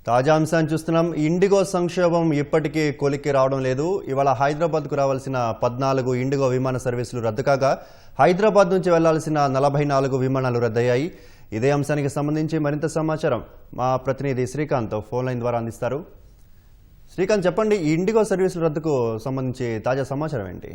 తాజా అంశాన్ని చూస్తున్నాం. ఇండిగో సంక్షోభం ఇప్పటికీ కొలిక్కి రావడం లేదు. ఇవాళ హైదరాబాద్కు రావాల్సిన 14 ఇండిగో విమాన సర్వీసులు రద్దు కాగా హైదరాబాద్ నుంచి వెళ్లాల్సిన 44 విమానాలు రద్దయ్యాయి. ఇదే అంశానికి సంబంధించి మరింత సమాచారం మా ప్రతినిధి శ్రీకాంత్ ఫోన్ లైన్ ద్వారా అందిస్తారు. శ్రీకాంత్, చెప్పండి, ఈ ఇండిగో సర్వీసుల రద్దుకు సంబంధించి తాజా సమాచారం ఏంటి?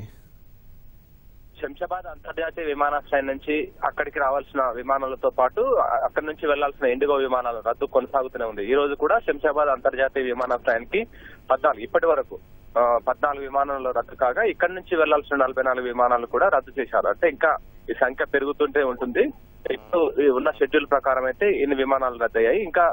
శంషాబాద్ అంతర్జాతీయ విమానాశ్రయం నుంచి అక్కడికి రావాల్సిన విమానాలతో పాటు అక్కడి నుంచి వెళ్లాల్సిన ఇండిగో విమానాల రద్దు కొనసాగుతూనే ఉంది. ఈ రోజు కూడా శంషాబాద్ అంతర్జాతీయ విమానాశ్రయానికి ఇప్పటి వరకు 14 విమానాలు రద్దు కాగా ఇక్కడి నుంచి వెళ్లాల్సిన 44 విమానాలు కూడా రద్దు చేశారు. అంటే ఇంకా ఈ సంఖ్య పెరుగుతుంటే ఉంటుంది. ఇప్పుడు ఉన్న షెడ్యూల్ ప్రకారం అయితే ఇన్ని విమానాలు రద్దయ్యాయి. ఇంకా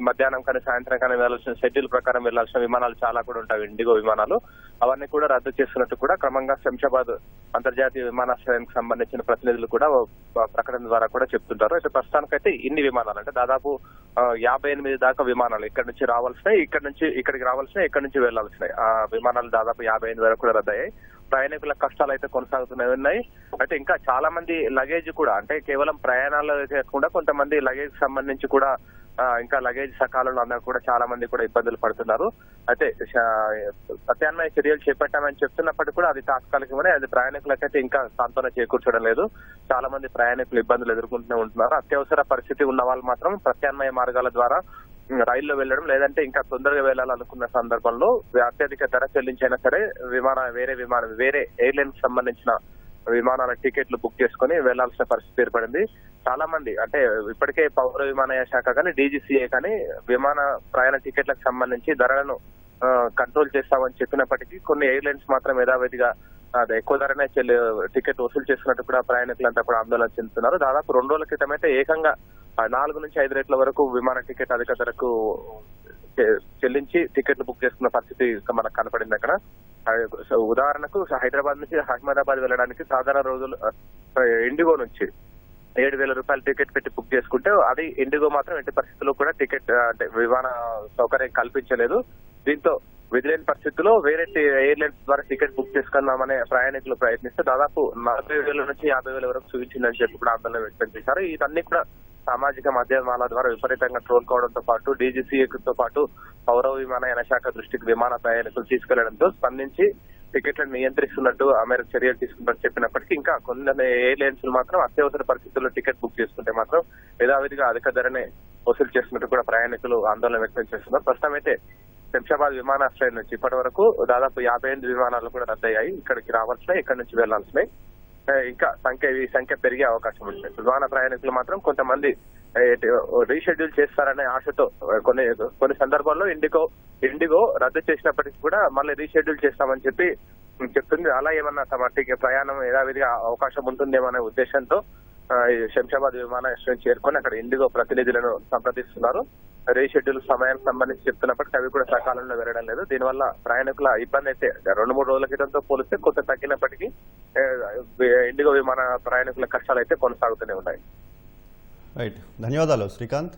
మధ్యాహ్నం కానీ సాయంత్రం కానీ వెళ్లాల్సిన షెడ్యూల్ ప్రకారం వెళ్లాల్సిన విమానాలు చాలా కూడా ఉంటాయి. ఇండిగో విమానాలు అవన్నీ కూడా రద్దు చేస్తున్నట్టు కూడా క్రమంగా శంషాబాద్ అంతర్జాతీయ విమానాశ్రయానికి సంబంధించిన ప్రతినిధులు కూడా ప్రకటన ద్వారా కూడా చెప్తుంటారు. అయితే ప్రస్తుతానికైతే ఇన్ని విమానాలు అంటే దాదాపు 58 దాకా విమానాలు ఇక్కడ నుంచి రావాల్సినాయి, ఇక్కడ నుంచి ఇక్కడికి రావాల్సినాయి, ఇక్కడ నుంచి వెళ్లాల్సినాయి. ఆ విమానాలు దాదాపు 58 వరకు కూడా రద్దయ్యాయి. ప్రయాణికుల కష్టాలు అయితే కొనసాగుతూనే ఉన్నాయి. అయితే ఇంకా చాలా మంది లగేజ్ కూడా అంటే కేవలం ప్రయాణాలు కాకుండా కొంతమంది లగేజ్ సంబంధించి కూడా ఇంకా లగేజ్ సకాలంలో అందరూ కూడా చాలా మంది కూడా ఇబ్బందులు పడుతున్నారు. అయితే ప్రత్యామ్నాయ చర్యలు చేపట్టామని చెప్తున్నప్పటికీ కూడా అది తాత్కాలికమనే, అది ప్రయాణికులకైతే ఇంకా సాంత్వన చేకూర్చడం లేదు. చాలా మంది ప్రయాణికులు ఇబ్బందులు ఎదుర్కొంటూనే ఉంటున్నారు. అత్యవసర పరిస్థితి ఉన్న వాళ్ళు మాత్రం ప్రత్యామ్నాయ మార్గాల ద్వారా రైల్లో వెళ్లడం, లేదంటే ఇంకా తొందరగా వెళ్లాలనుకున్న సందర్భంలో అత్యధిక ధర చెల్లించైనా సరే వేరే ఎయిర్లైన్స్ సంబంధించిన విమానాల టికెట్లు బుక్ చేసుకుని వెళ్లాల్సిన పరిస్థితి ఏర్పడింది. చాలా మంది అంటే ఇప్పటికే పౌర విమానయాన శాఖ కానీ DGCA కానీ విమాన ప్రయాణ టికెట్లకు సంబంధించి ధరలను కంట్రోల్ చేస్తామని చెప్పినప్పటికీ కొన్ని ఎయిర్లైన్స్ మాత్రం యథావిధిగా ఎక్కువ ధరనే టికెట్ వసూలు చేస్తున్నట్టు కూడా ప్రయాణికులంతా కూడా ఆందోళన చెందుతున్నారు. దాదాపు 2 రోజుల క్రితం అయితే ఏకంగా 4 నుంచి 5 రేట్ల వరకు విమాన టికెట్ అధిక ధరకు చెల్లించి టికెట్లు బుక్ చేసుకున్న పరిస్థితి మనకు కనపడింది. అక్కడ ఉదాహరణకు హైదరాబాద్ నుంచి అహ్మదాబాద్ వెళ్ళడానికి సాధారణ రోజులు ఇండిగో నుంచి 7,000 రూపాయలు టికెట్ పెట్టి బుక్ చేసుకుంటే అది ఇండిగో మాత్రం ఎట్టి పరిస్థితుల్లో కూడా టికెట్ అంటే విమాన సౌకర్యం కల్పించలేదు. దీంతో విధిలేని పరిస్థితుల్లో వేరే ఎయిర్లైన్స్ ద్వారా టికెట్ బుక్ చేసుకుందామనే ప్రయాణికులు ప్రయత్నిస్తే దాదాపు 40,000 నుంచి 50,000 వరకు చూపించిందని చెప్పి కూడా ఆందోళన వ్యక్తం చేశారు. ఇవన్నీ కూడా సామాజిక మాధ్యమాల ద్వారా విపరీతంగా ట్రోల్ కావడంతో పాటు DGCAతో పాటు పౌర విమానయాన శాఖ దృష్టికి విమాన ప్రయాణికులు తీసుకెళ్లడంతో స్పందించి టికెట్లను నియంత్రిస్తున్నట్టు మేరకు చర్యలు తీసుకుంటారని చెప్పినప్పటికీ ఇంకా కొన్ని ఎయిర్లైన్స్ మాత్రం అత్యవసర పరిస్థితుల్లో టికెట్ బుక్ చేసుకుంటే మాత్రం యథావిధిగా అధిక ధరనే వసూలు చేస్తున్నట్టు కూడా ప్రయాణికులు ఆందోళన వ్యక్తం చేస్తున్నారు. ప్రస్తుతం అయితే శంషాబాద్ విమానాశ్రయం నుంచి ఇప్పటి వరకు దాదాపు 58 విమానాలు కూడా రద్దయ్యాయి. ఇక్కడికి రావాల్సినాయి, ఇక్కడి నుంచి వెళ్లాల్సినాయి. ఇంకా ఈ సంఖ్య పెరిగే అవకాశం ఉంది. విమాన ప్రయాణికులు మాత్రం కొంతమంది రీషెడ్యూల్ చేస్తారనే ఆశతో కొన్ని సందర్భాల్లో ఇండిగో రద్దు చేసినప్పటికీ కూడా మళ్ళీ రీషెడ్యూల్ చేస్తామని చెప్తుంది. అలా ఏమన్నా తమ ప్రయాణం యథావిధిగా అవకాశం ఉంటుందేమనే ఉద్దేశంతో శంషాబాద్ విమానాశ్రయం చేరుకొని అక్కడ ఇండిగో ప్రతినిధులను సంప్రదిస్తున్నారు. రీషెడ్యూల్ సమయానికి సంబంధించి చెప్తున్నప్పటికీ అవి కూడా సకాలంలో వెళ్ళడం లేదు. దీనివల్ల ప్రయాణికుల ఇబ్బంది అయితే 2-3 రోజుల క్రితంతో పోలిస్తే కొంత తగ్గినప్పటికీ ఇండిగో విమాన ప్రయాణికుల కష్టాలు అయితే కొనసాగుతూనే ఉన్నాయి. రైట్, ధన్యవాదాలు శ్రీకాంత్.